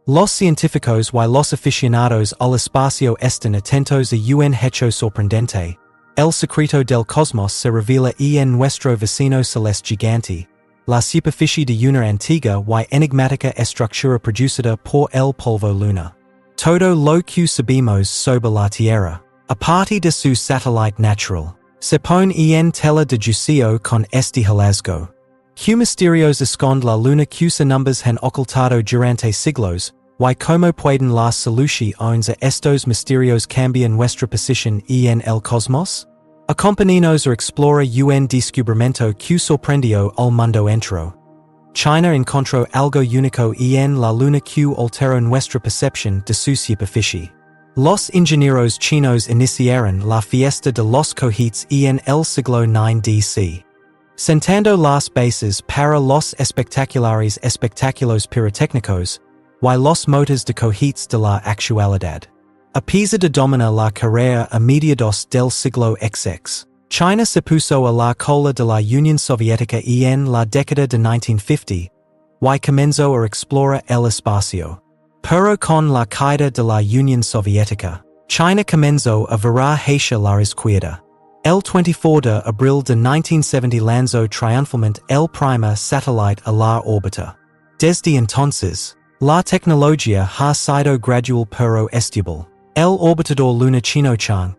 Los científicos y los aficionados al espacio están atentos a un hecho sorprendente. El secreto del cosmos se revela en nuestro vecino celeste gigante, la superficie de una antigua y enigmática estructura producida por el polvo luna. Todo lo que sabemos sobre la Tierra, aparte de su satélite natural, se pone en tela de juicio con este hallazgo. Que misterios esconde la luna cuyos nombres han ocultado durante siglos, y cómo pueden las soluciones a estos misterios cambiar nuestra posición en el cosmos? Acompáñenos a explorar un descubrimiento que sorprendió al mundo entero. China encontró algo único en la luna que alteró nuestra percepción de su superficie. Los ingenieros chinos iniciaron la fiesta de los cohetes en el siglo IX d.C. Sentando las bases para los espectaculares espectáculos pirotécnicos y los motores de cohetes de la actualidad. A pesar de dominar la carrera a mediados del siglo XX, China se puso a la cola de la Unión Soviética en la década de 1950 y comenzó a explorar el espacio. Pero con la caída de la Unión Soviética, China comenzó a virar hacia la izquierda. El 24 de abril de 1970 lanzó triunfalmente el primer satélite a la órbita. Desde entonces, la tecnología ha sido gradual pero estable. El orbitador luna chino Chang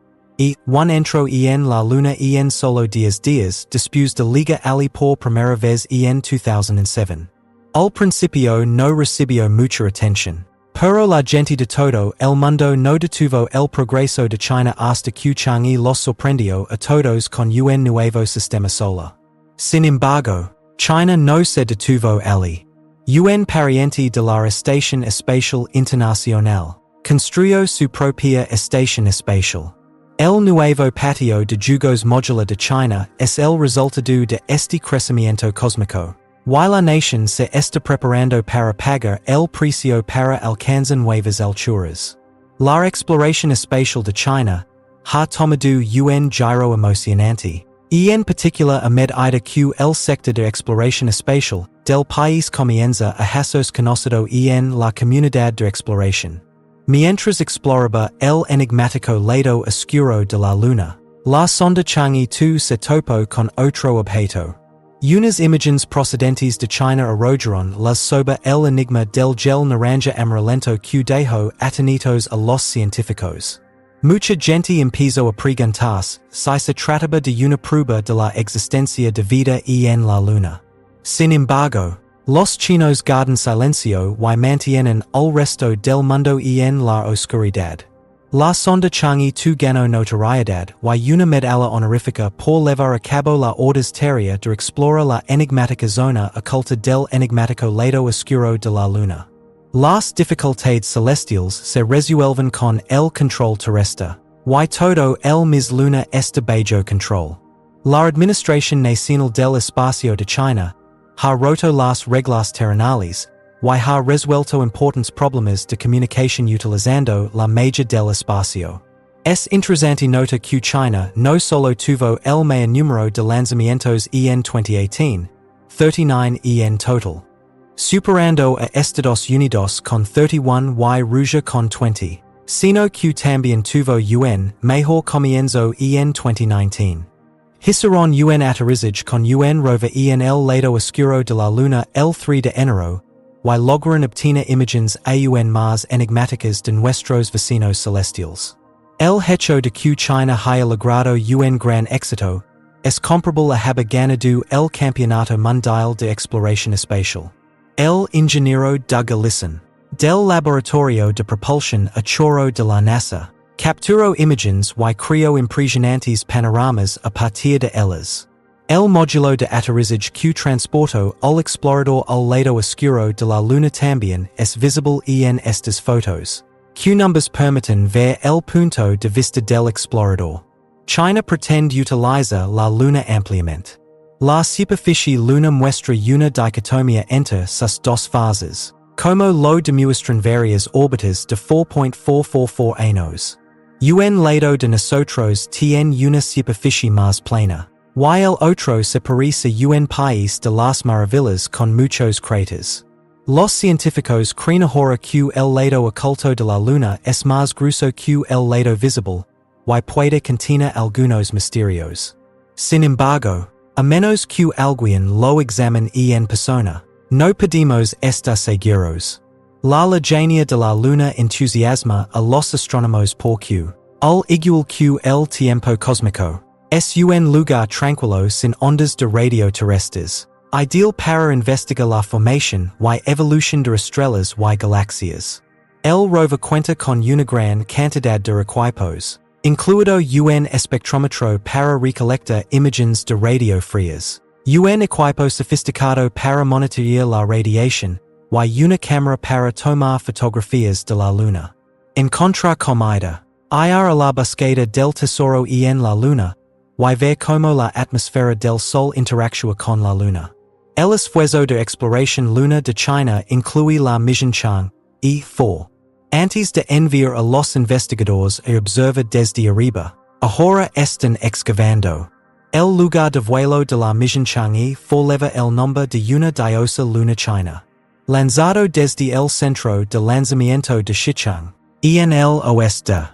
one entró en la luna en solo 10 días después de liga ali por primera vez en 2007. Al principio no recibió mucha atención, pero la gente de todo el mundo no detuvo el progreso de China hasta que Chang los sorprendió a todos con un nuevo sistema solar. Sin embargo, China no se detuvo allí. Un pariente de la Estación Espacial Internacional construyó su propia estación espacial. El nuevo patio de jugos modular de China es el resultado de este crecimiento cósmico. Y la nación se está preparando para pagar el precio para alcanzar nuevas alturas. La exploración espacial de China ha tomado un giro emocionante, y en particular a medida que el sector de exploración espacial del país comienza a hacerse conocido en la comunidad de exploración. Mientras exploraba el enigmático lado oscuro de la luna, la sonda Chang'e 2 se topó con otro objeto. Unas imágenes procedentes de China arrojaron luz sobre el enigma del gel naranja amarillento que dejó atónitos a los científicos. Mucha gente empezó a preguntarse si se trataba de una prueba de la existencia de vida en la luna. Sin embargo, los chinos guardan silencio y mantienen al resto del mundo en la oscuridad. La sonda Chang'e 2 ganó notoriedad y una medalla honorífica por llevar a cabo la ordaz tarea de explorar la enigmática zona oculta del enigmático lado oscuro de la luna. Las dificultades celestiales se resuelven con el control terrestre, y todo el mis luna está bajo control. La Administración Nacional del Espacio de China ha roto las reglas terrenales y ha resuelto importantes problemas de comunicación utilizando la magia del espacio. Es interesante notar que China no solo tuvo el mayor número de lanzamientos en 2018, 39 en total, superando a Estados Unidos con 31 y Rusia con 20, sino que también tuvo un mejor comienzo en 2019. Hicieron un aterrizaje con un rover en el lado oscuro de la luna el 3 de enero, y lograron obtener imágenes aún más enigmáticas de nuestros vecinos celestiales. El hecho de que China haya logrado un gran éxito es comparable a haber ganado el Campeonato Mundial de Exploración Espacial. El ingeniero Doug Ellison, del Laboratorio de Propulsión a Chorro de la NASA, capturó imágenes y creó impresionantes panoramas a partir de ellas. El módulo de aterrizaje que transportó al explorador al lado oscuro de la luna también es visible en estas fotos, que numbers permiten ver el punto de vista del explorador. China pretende utilizar la luna ampliamente. La superficie luna muestra una dicotomía entre sus dos fases, como lo demuestran varias órbitas de 4.444 años. Un lado de nosotros tiene una superficie más plana, y el otro se parece a un país de las maravillas con muchos cráteres. Los científicos creen ahora que el lado oculto de la luna es más grueso que el lado visible, y puede contener algunos misterios. Sin embargo, a menos que alguien lo examine en persona, no podemos estar seguros. La lejanía de la luna entusiasma a los astrónomos porque, al igual que el tiempo cósmico, es un lugar tranquilo sin ondas de radio terrestres, ideal para investigar la formación y evolución de estrellas y galaxias. El rover cuenta con una gran cantidad de equipos, incluido un espectrómetro para recolectar imágenes de radio frías, un equipo sofisticado para monitorear la radiación, y una cámara para tomar fotografías de la luna. En contracomida, ir a la búsqueda del tesoro en la luna, y ver cómo la atmósfera del sol interactúa con la luna. El esfuerzo de exploración luna de China incluye la misión Chang, E4. Antes de enviar a los investigadores a observar desde arriba, ahora están excavando. El lugar de vuelo de la misión Chang E4 lleva el nombre de una diosa luna china. Lanzado desde el centro de lanzamiento de Xichang, en el oeste de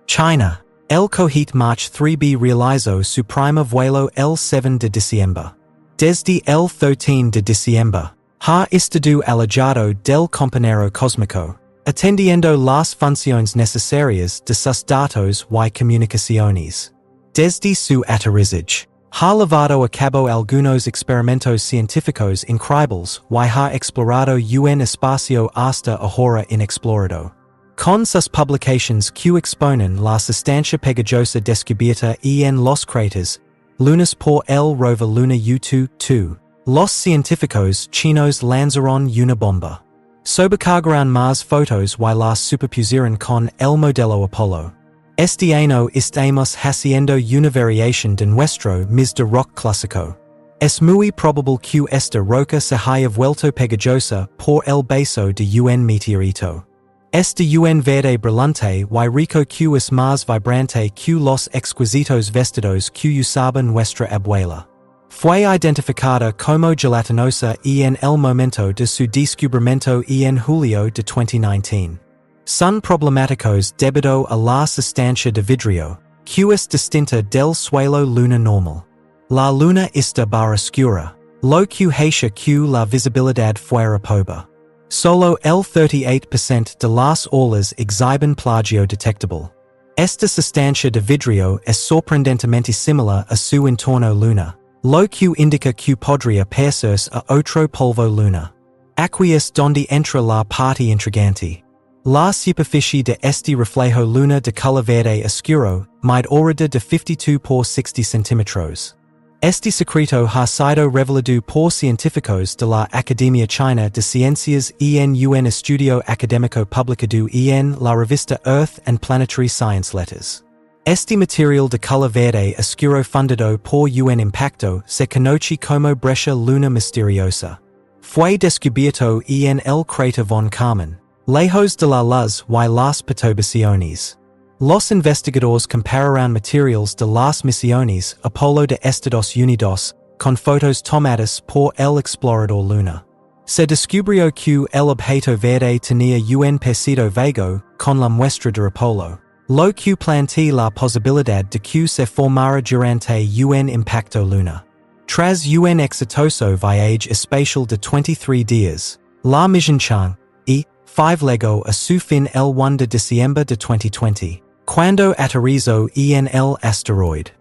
China, el cohete March 3B realizó su primer vuelo el 7 de diciembre. Desde el 13 de diciembre, ha estado alejado del compañero cósmico, atendiendo las funciones necesarias de sus datos y comunicaciones. Desde su aterrizaje, ha llevado a cabo algunos experimentos científicos increíbles y ha explorado un espacio hasta ahora inexplorado. Con sus publicaciones que exponen la sustancia pegajosa descubierta en los cráteres lunas por el rover Luna U-2, los científicos chinos lanzaron una bomba. Sobrecargaron más fotos y las superpusieron con el modelo Apollo. Este año estamos haciendo una variación de nuestro mis de rock clásico. Es muy probable que esta roca se haya vuelto pegajosa por el beso de un meteorito. Este un verde brillante y rico que es más vibrante que los exquisitos vestidos que usaba nuestra abuela. Fue identificada como gelatinosa en el momento de su descubrimiento en julio de 2019. Son problemáticos debido a la sustancia de vidrio, que es distinta del suelo luna normal. La luna está barra oscura, lo que hace que la visibilidad fuera pobre. Solo el 38% de las olas exhiben plagio detectable. Esta sustancia de vidrio es sorprendentemente similar a su entorno luna, lo que indica que podría parecerse a otro polvo luna. Aquí es donde entra la parte intrigante. La superficie de este reflejo luna de color verde oscuro mide alrededor de 52 por 60 centímetros. Este secreto ha sido revelado por científicos de la Academia China de Ciencias en un estudio académico publicado en la revista Earth and Planetary Science Letters. Este material de color verde oscuro fundado por un impacto se conoce como brecha luna misteriosa. Fue descubierto en el cráter von Karman, lejos de la luz y las perturbaciones. Los investigadores compararon materiales de las misiones Apolo de Estados Unidos con fotos tomadas por el explorador Luna. Se descubrió que el objeto verde tenía un parecido vago con la muestra de Apolo, lo que plantea la posibilidad de que se formara durante un impacto luna. Tras un exitoso viaje espacial de 23 días, la misión Chang, E5 llegó a su fin el 1 de diciembre de 2020. Cuando aterrizó en el asteroide.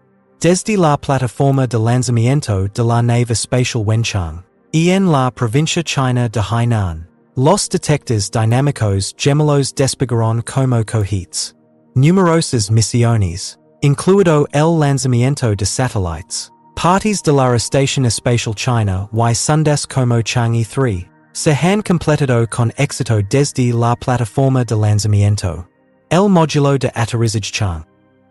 Desde la plataforma de lanzamiento de la nave espacial Wenchang, en la provincia china de Hainan, los detectores dinámicos gemelos despegaron como cohetes. Numerosas misiones, incluido el lanzamiento de satélites, partes de la Estación Espacial China y sondas como Chang'e 3, se han completado con éxito desde la plataforma de lanzamiento. El módulo de aterrizaje Chang,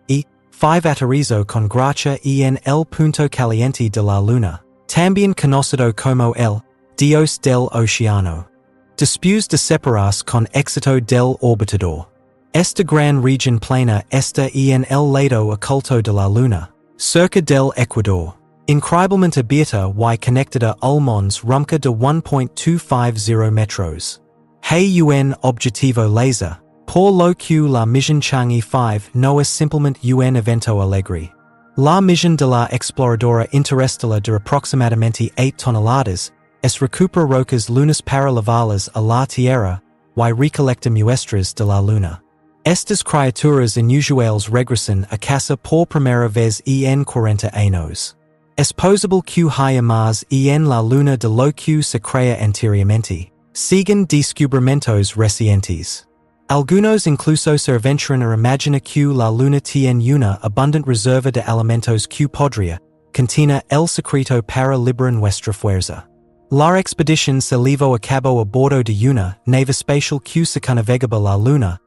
E5 aterrizó con gracia en el punto caliente de la Luna, también conocido como el Dios del Océano. Después de separarse con éxito del orbitador. Esta gran región plana está en el lado oculto de la Luna, cerca del Ecuador. Incriblement abierta y conectada ulmons rumca de 1.250 metros. Hey un objetivo laser. Por lo que la misión Chang'e 5 no es simplemente un evento alegre. La misión de la exploradora interestelar de aproximadamente 8 toneladas es recuperar rocas lunas para llevarlas a la Tierra y recolectar muestras de la Luna. Estas criaturas inusuales regresan a casa por primera vez en 40 años. Es posible que haya más en la Luna de lo que se crea anteriormente. Siguen descubrimientos recientes. Algunos incluso se aventuran a imaginar que la Luna tiene una abundante reserva de alimentos que podría contener el secreto para liberar nuestra fuerza. La expedición se llevó a cabo a bordo de una nave espacial que circunnavegaba la Luna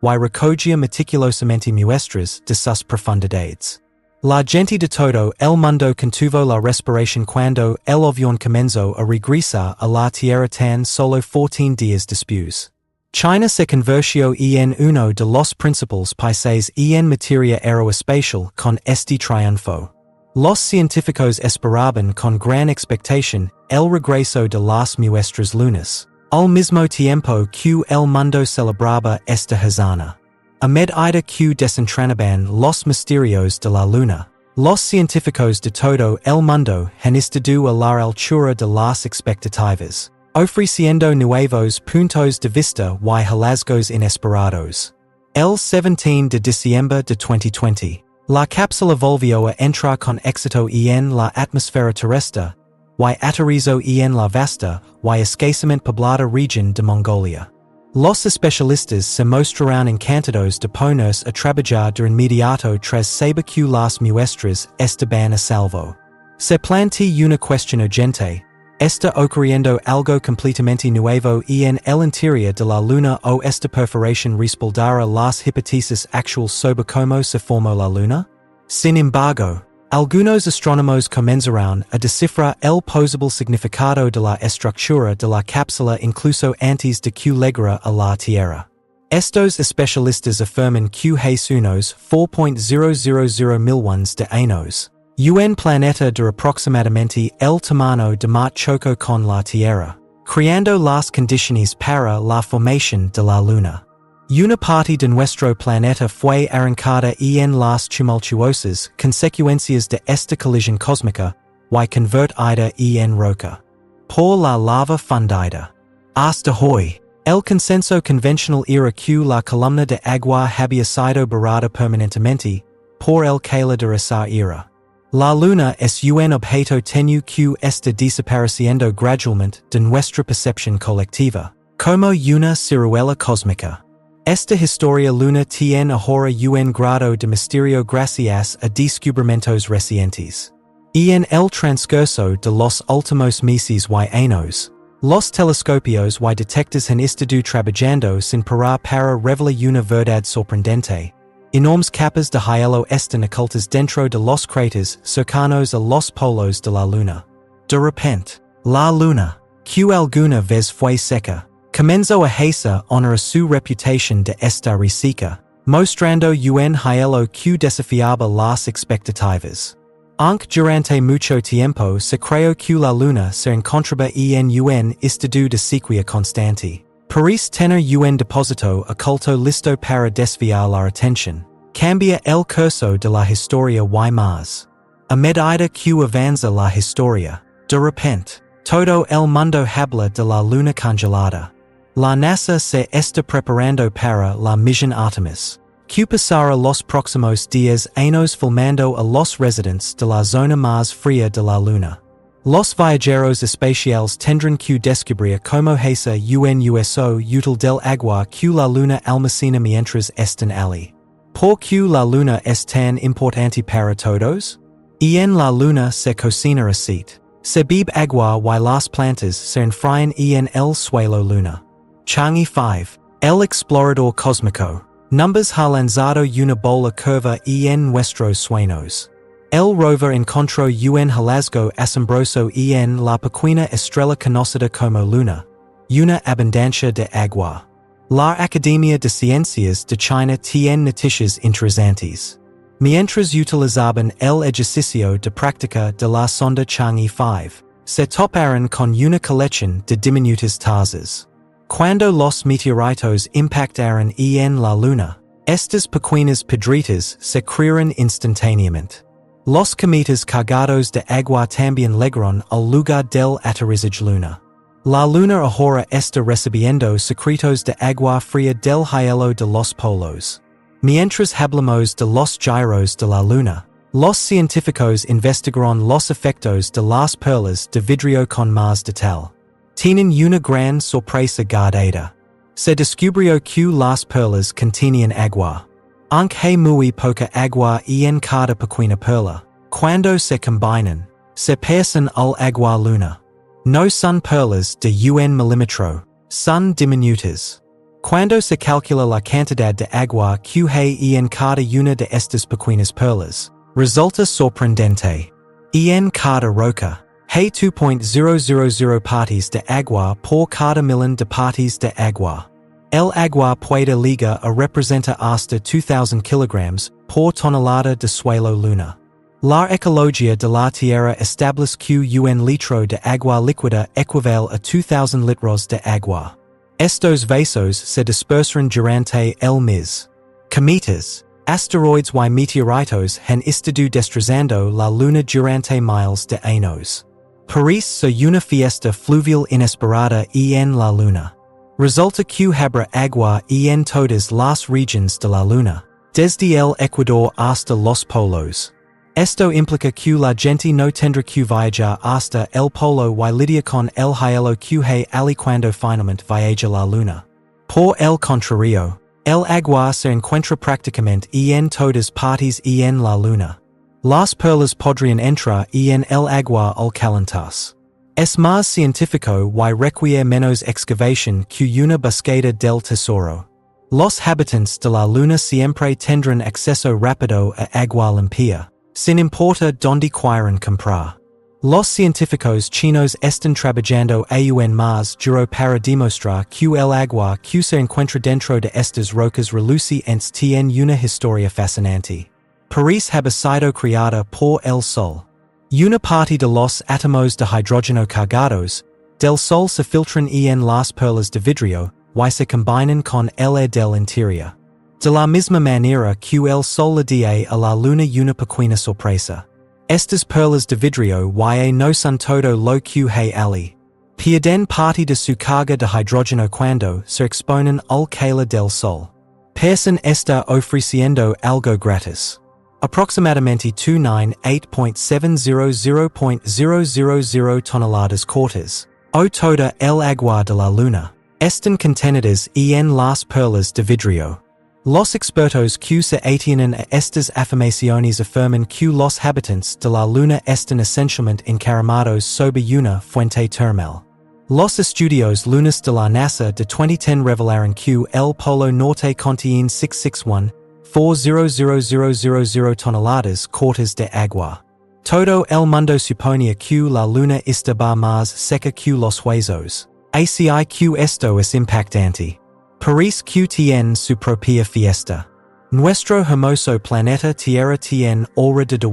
y recogía meticulosamente muestras de sus profundidades. La gente de todo el mundo contuvo la respiración cuando el avión comenzó a regresar a la Tierra tan solo 14 días después. China se convirtió en uno de los principales países en materia aeroespacial con este triunfo. Los científicos esperaban con gran expectación el regreso de las muestras lunas, al mismo tiempo que el mundo celebraba esta hazaña. A medida que desentrañaban los misterios de la Luna, los científicos de todo el mundo han estado a la altura de las expectativas, ofreciendo nuevos puntos de vista y hallazgos inesperados. El 17 de diciembre de 2020, la cápsula volvió a entrar con éxito en la atmósfera terrestre, y aterrizó en la vasta y escasamente poblada región de Mongolia. Los especialistas se mostrarán encantados de ponerse a trabajar de inmediato tras saber que las muestras estaban a salvo. Se plantea una cuestión urgente. ¿Está ocurriendo algo completamente nuevo en el interior de la Luna o esta perforación respaldará las hipótesis actuales sobre cómo se formó la Luna? Sin embargo, algunos astrónomos comenzarán a descifrar el posible significado de la estructura de la cápsula incluso antes de que llegara a la Tierra. Estos especialistas afirman que hace unos 4.000 millones de años, un planeta de aproximadamente el tamaño de Marte chocó con la Tierra, creando las condiciones para la formación de la Luna. Una parte de nuestro planeta fue arrancada en las tumultuosas consecuencias de esta colisión cósmica y convertida en roca por la lava fundida. Hasta hoy, el consenso convencional era que la columna de agua había sido borrada permanentemente por el calor de esa era. La Luna es un objeto tenue que está desapareciendo gradualmente de nuestra percepción colectiva, como una ciruela cósmica. Esta historia Luna tiene ahora un grado de misterio gracias a descubrimientos recientes. En el transcurso de los últimos meses y años, los telescopios y detectores han estado trabajando sin parar para revelar una verdad sorprendente. Enormes capas de hielo están ocultas dentro de los cráteres cercanos a los polos de la Luna. De repente, la Luna, que alguna vez fue seca, comenzó a hacer honor a su reputación de estar reseca, mostrando un hielo que desafiaba las expectativas. Aunque durante mucho tiempo se creyó que la Luna se encontraba en un estado de sequía constante. Parece tener un depósito oculto listo para desviar la atención. Cambia el curso de la historia y más. A medida que avanza la historia, de repente, todo el mundo habla de la Luna congelada. La NASA se está preparando para la misión Artemis, que pasará los próximos días años filmando a los residentes de la zona más fría de la Luna. Los viajeros espaciales tendrán que descubrir cómo hace un uso útil del agua que la Luna almacena mientras están allí. ¿Por qué la Luna es tan importante para todos? En la Luna se cocina aceite, se bebe agua y las plantas se enfrían en el suelo Luna. Chang'e 5, el explorador cósmico, numbers ha lanzado una bola curva en nuestros sueños. El rover encontró un hallazgo asombroso en la pequeña estrella conocida como Luna, una abundancia de agua. La Academia de Ciencias de China tiene noticias interesantes. Mientras utilizaban el ejercicio de práctica de la sonda Chang'e 5, se toparon con una colección de diminutas tazas. Cuando los meteoritos impactaron en la luna, estas pequeñas piedritas se crearon instantáneamente. Los cometas cargados de agua también llegaron al lugar del aterrizaje luna. La luna ahora está recibiendo secretos de agua fría del hielo de los polos. Mientras hablamos de los gyros de la luna, los científicos investigaron los efectos de las perlas de vidrio con más detalle. Tienen una gran sorpresa guardada. Se descubrió que las perlas contenían agua. Aunque muy poca agua en cada pequeña perla, cuando se combinan, se pasan al agua luna. No son perlas de 1 milímetro, son diminutas. Cuando se calcula la cantidad de agua que hay en cada una de estas pequeñas perlas, resulta sorprendente. En cada roca, hay 2.000 partes de agua por cada millón de partes de agua. El agua puede llegar a representar hasta 2,000 kilogramos por tonelada de suelo luna. La ecología de la Tierra establece que un litro de agua líquida equivale a 2,000 litros de agua. Estos vasos se dispersan durante el mes. Cometas, asteroides y meteoritos han estado destrozando la luna durante miles de años. Por eso una fiesta fluvial inesperada en la luna. Resulta que habrá agua en todas las regiones de la luna, desde el Ecuador hasta los polos. Esto implica que la gente no tendrá que viajar hasta el polo y lidiar con el hielo que hay allí cuando finalmente viaja la luna. Por el contrario, el agua se encuentra prácticamente en todas partes en la luna. Las perlas podrían entrar en el agua al calentarse. Es más científico y requiere menos excavación que una búsqueda del tesoro. Los habitantes de la luna siempre tendrán acceso rápido a agua limpia, sin importar dónde quieran comprar. Los científicos chinos están trabajando aún más duro para demostrar que el agua que se encuentra dentro de estas rocas relucientes tiene una historia fascinante. París ha sido creada por el Sol. Una parte de los átomos de hidrógeno cargados del Sol se filtran en las perlas de vidrio y se combinan con el aire del interior. De la misma manera que el Sol le da a la Luna una pequeña sorpresa. Estas perlas de vidrio no son todo lo que hay allí. Pierden parte de su carga de hidrógeno cuando se exponen al calor del Sol. Pearson está ofreciendo algo gratis. Aproximadamente 298.700.000 toneladas cortas, o toda el agua de la Luna, están contenidas en las perlas de vidrio. Los expertos que se atienen a estas afirmaciones afirman que los habitantes de la Luna están esencialmente encaramados sobre una fuente termal. Los estudios lunas de la NASA de 2010 revelaron que el Polo Norte contiene 661,400,000 toneladas cortas de agua. Todo el mundo suponía que la Luna estaba más seca que los huesos. Así que esto es impactante. París que tiene su propia fiesta. Nuestro hermoso planeta Tierra tiene alrededor de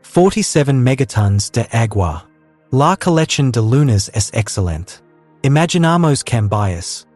47 megatons de agua. La colección de lunas es excelente. Imaginamos cambios,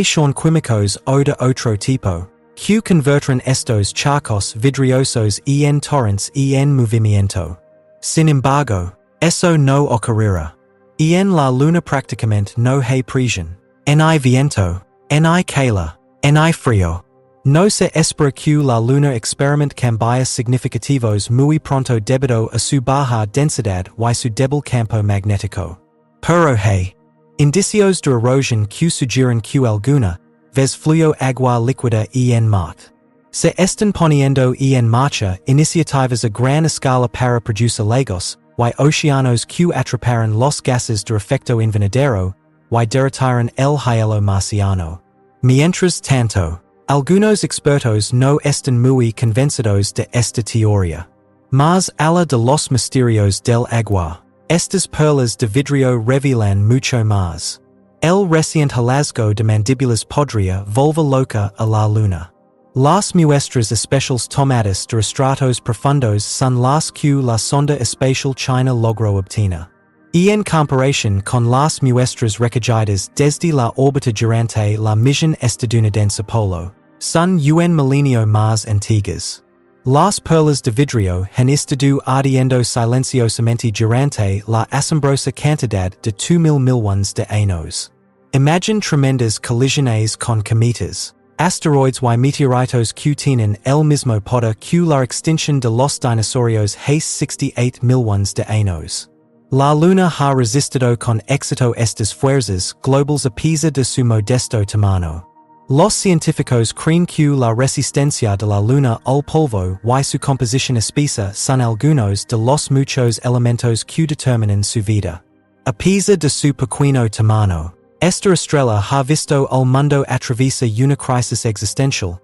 son químicos o de otro tipo, que convertirán estos charcos vidriosos en torrents en movimiento. Sin embargo, eso no ocurrirá. En la luna prácticamente no hay presión, no hay viento, no hay calor, no hay frío. No se espera que la luna experimente cambios significativos muy pronto debido a su baja densidad y su débil campo magnético. Pero hay indicios de erosión que sugieren que alguna vez fluyó agua líquida en Marte. Se están poniendo en marcha iniciativas a gran escala para producir lagos y océanos que atraparán los gases de efecto invernadero y derretirán el hielo marciano. Mientras tanto, algunos expertos no están muy convencidos de esta teoría. Más allá de los misterios del agua, estas perlas de vidrio revelan mucho más. El reciente hallazgo de mandíbulas podría volver loca a la luna. Las muestras especiales tomadas de estratos profundos son las que la sonda espacial china logró obtener. En comparación con las muestras recogidas desde la órbita durante la misión estadounidense Apolo, son un milenio más antiguas. Las perlas de vidrio han estado ardiendo silenciosamente durante la asombrosa cantidad de 2,000 millones de años. Imagine tremendas colisiones con cometas, asteroids y meteoritos que tienen el mismo poder que la extinción de los dinosaurios hace 68 millones de años. La Luna ha resistido con éxito estas fuerzas globales a pesar de su modesto tamaño. Los científicos creen que la resistencia de la Luna al polvo y su composición espesa son algunos de los muchos elementos que determinan su vida. A pesar de su pequeño tamaño, esta estrella ha visto el mundo atraviesa una crisis existencial,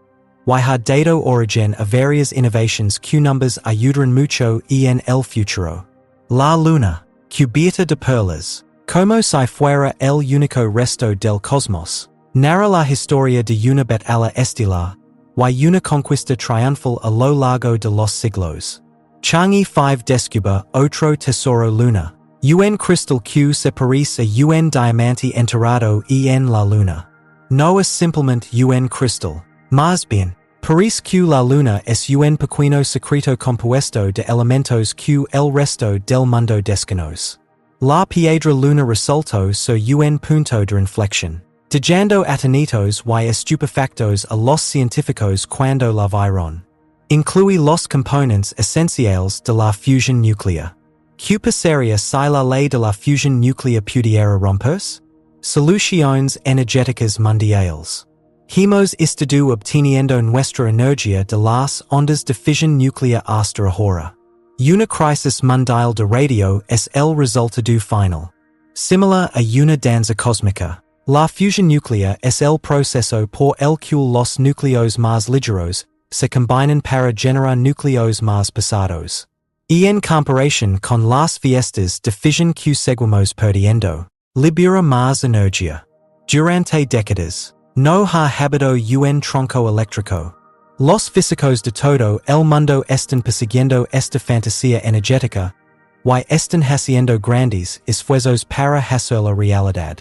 y ha dado origen a varias innovaciones que nos ayudarán mucho en el futuro. La Luna, cubierta de perlas, como si fuera el único resto del cosmos, narra la historia de una batalla estelar, y una conquista triunfal a lo largo de los siglos. Chang'e 5 descubre otro tesoro luna, un cristal que se parece a un diamante enterrado en la luna. No es simplemente un cristal, más bien, parece que la luna es un pequeño secreto compuesto de elementos que el resto del mundo desconoce. La piedra luna resultó ser un punto de inflexión, dejando atonitos y estupefactos a los científicos cuando la vieron. Incluye los componentes esenciales de la fusión nuclear. ¿Qué pasaría si la ley de la fusión nuclear pudiera romperse? Soluciones energéticas mundiales. Hemos estado obteniendo nuestra energía de las ondas de fisión nuclear hasta ahora. Una crisis mundial de radio es el resultado final. Similar a una danza cósmica, la fusión nuclear es el proceso por el que los núcleos más ligeros se combinan para generar núcleos más pesados. En comparación con las fiestas de fisión que seguimos perdiendo, libera más energía. Durante décadas, no ha habido un tronco eléctrico. Los físicos de todo el mundo están persiguiendo esta fantasía energética, y están haciendo grandes esfuerzos para hacerla realidad.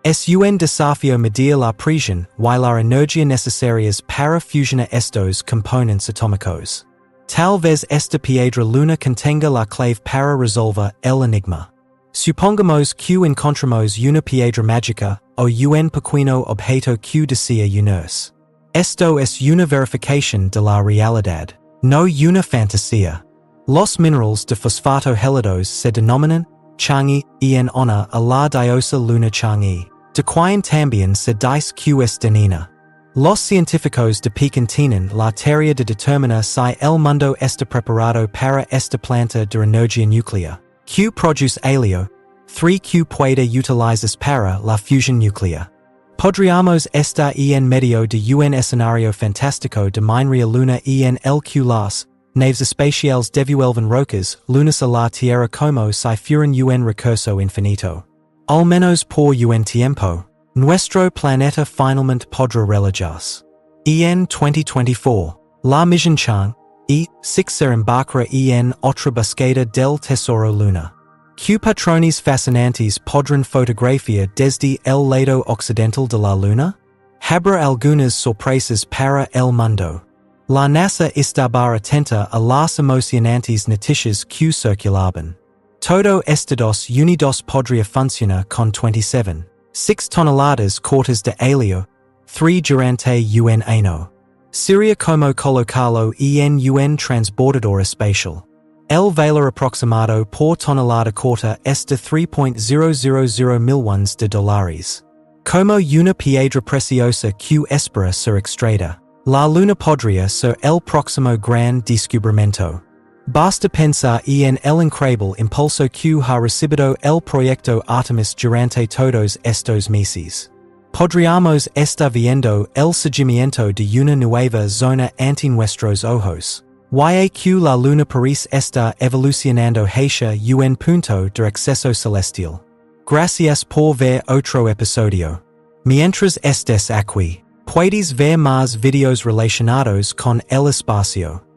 Es un desafío medir la presión y la energía necesarias para fusionar estos componentes atómicos. Tal vez esta piedra luna contenga la clave para resolver el enigma. Supongamos que encontramos una piedra mágica o un pequeño objeto que desea unirse. Esto es una verificación de la realidad, no una fantasía. Los minerales de fosfato gélidos se denominan Chang'e en honor a la diosa luna Chang'e, de quien también se dice que es danina. Los científicos de Pekín tienen la tarea de determinar si el mundo está preparado para esta planta de energía nuclear, que produce helio, 3 que puede utilizarse para la fusión nuclear. Podríamos estar en medio de un escenario fantástico de minería luna en el que las naves espaciales devuelven rocas lunas a la Tierra como si fueran un recurso infinito. Al menos por un tiempo, nuestro planeta finalmente podrá relajarse. En 2024, la misión Chang'e 6 se embarcará en otra búsqueda del tesoro luna. ¿Qué patrones fascinantes podrán fotografiar desde el lado occidental de la luna? Habrá algunas sorpresas para el mundo. La NASA estará atenta a las emocionantes noticias que circulaban. Todo Estados Unidos podría funcionar con 27, 6 toneladas cortas de helio, 3 durante un año. Sería como colocarlo en un transbordador espacial. El valor aproximado por tonelada corta es de 3.000 millones de dólares. Como una piedra preciosa que espera ser extraída, la luna podría ser el próximo gran descubrimiento. Basta pensar en el increíble impulso que ha recibido el proyecto Artemis durante todos estos meses. Podríamos estar viendo el surgimiento de una nueva zona ante nuestros ojos. Y que la luna parece estar evolucionando hacia un punto de acceso celestial. Gracias por ver otro episodio. Mientras estés aquí, Puedes ver más videos relacionados con el espacio.